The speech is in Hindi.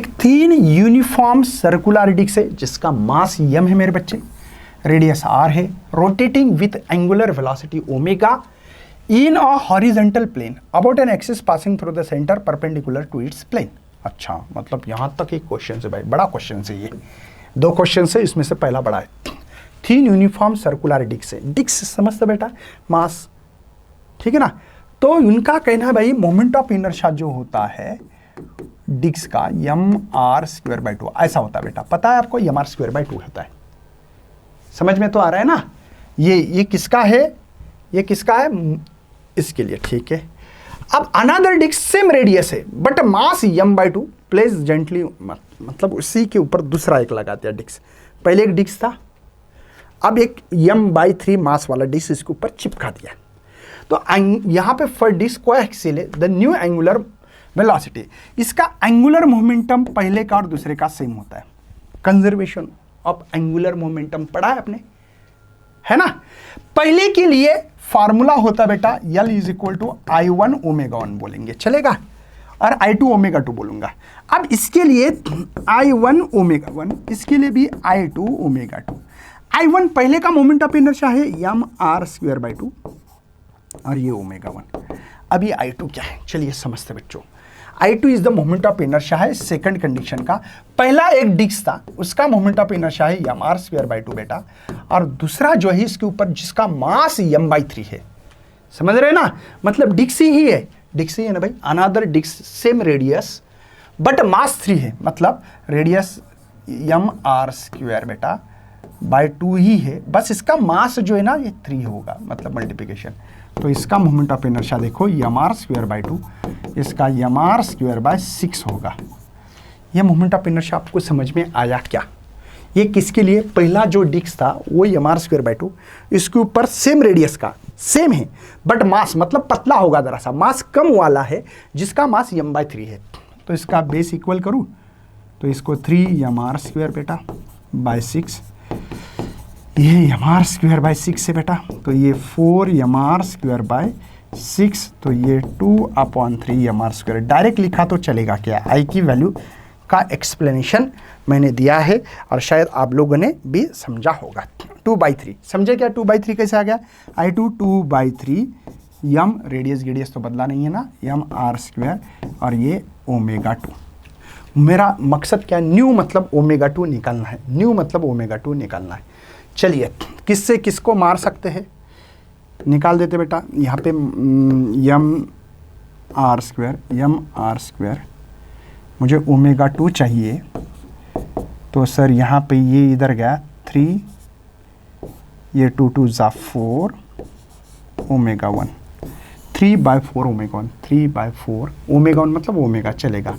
तीन यूनिफॉर्म सर्कुलर डिस्क है जिसका मास m है मेरे बच्चे, रेडियस r है, rotating with angular velocity omega in a horizontal plane about an axis passing through the centre perpendicular to its plane. अच्छा, मतलब यहां तक एक क्वेश्चन है भाई, बड़ा क्वेश्चन है ये, दो क्वेश्चन है, इसमें से पहला बड़ा है। तीन यूनिफॉर्म सर्कुलर डिस्क है, डिस्क समझते बेटा, मास, ठीक है ना। तो उनका कहना है भाई मोमेंट ऑफ इनर्शिया जो होता है डिस्क का mr²/2 ऐसा होता है बेटा, पता है आपको mr²/2 होता है, समझ में तो आ रहा है ना। ये किसका है, ये किसका है, इसके लिए, ठीक है। अब अनदर डिस्क सेम रेडियस है but mass m/2 place gently, मतलब उसी के ऊपर दूसरा एक लगाते हैं डिस्क, पहले एक डिस्क था, अब एक m/3 मास वाला डिस्क इसके ऊपर चिपका दिया। तो यहां पे फॉर डिस्क कोएक्सियल है द न्यू एंगुलर वेलोसिटी, इसका एंगुलर मोमेंटम पहले का और दूसरे का सेम होता है। कंजर्वेशन ऑफ एंगुलर मोमेंटम पढ़ा है आपने, है ना। पहले के लिए फार्मूला होता बेटा L = I1 ω1 बोलेंगे, चलेगा, और I2 ω2 बोलूंगा। अब इसके लिए I1 ω1, इसके लिए भी I2 ω2। I1 पहले का मोमेंट ऑफ इनर्शिया है mr²/2 और ये ω1। अभी I2 क्या है, चलिए समझते बच्चों। I2 is the moment of inertia है सेकंड कंडीशन का, पहला एक डिस्क था उसका मोमेंट ऑफ इनर्शिया है mr²/2 बेटा, और दूसरा जो है इसके ऊपर जिसका मास m/3 है, समझ रहे ना, मतलब डिस्क ही है, डिस्क ही है ना भाई, another disc same radius but mass 3 है, मतलब रेडियस mr² बेटा /2 ही है, बस इसका मास जो है ना ये 3 होगा, मतलब मल्टीप्लिकेशन। तो इसका मोमेंट ऑफ इनर्शिया देखो mr²/2, इसका mr²/6 होगा। ये मोमेंट ऑफ इनर्शिया आपको समझ में आया क्या। ये किसके लिए, पहला जो डिस्क था वो mr²/2, इसके ऊपर सेम रेडियस का सेम है बट मास मतलब पतला होगा, जरा सा मास कम वाला है जिसका मास m/3 है। तो इसका बेस इक्वल करूँ तो इसको 3mr² बेटा /6, ये mr²/6 है बेटा, तो ये 4mr²/6, तो ये 2/3mr²। डायरेक्ट लिखा तो चलेगा क्या, आई की वैल्यू का एक्सप्लेनेशन मैंने दिया है और शायद आप लोगों ने भी समझा होगा। 2/3 समझे क्या, 2/3 कैसे आ गया, I2 2/3 m, रेडियस तो बदला नहीं है ना, mr² और ये ω2। मेरा मकसद क्या, न्यू मतलब ω2 निकालना है, न्यू मतलब ω2 निकालना है। चलिए किससे किसको मार सकते हैं, निकाल देते बेटा। यहाँ पे mr², मुझे ω2 चाहिए, तो सर यहाँ पे ये इधर गया 3, ये 2 2 = 4 ω1, 3/4 ω1, 3/4 ω1 मतलब ओमेगा चलेगा।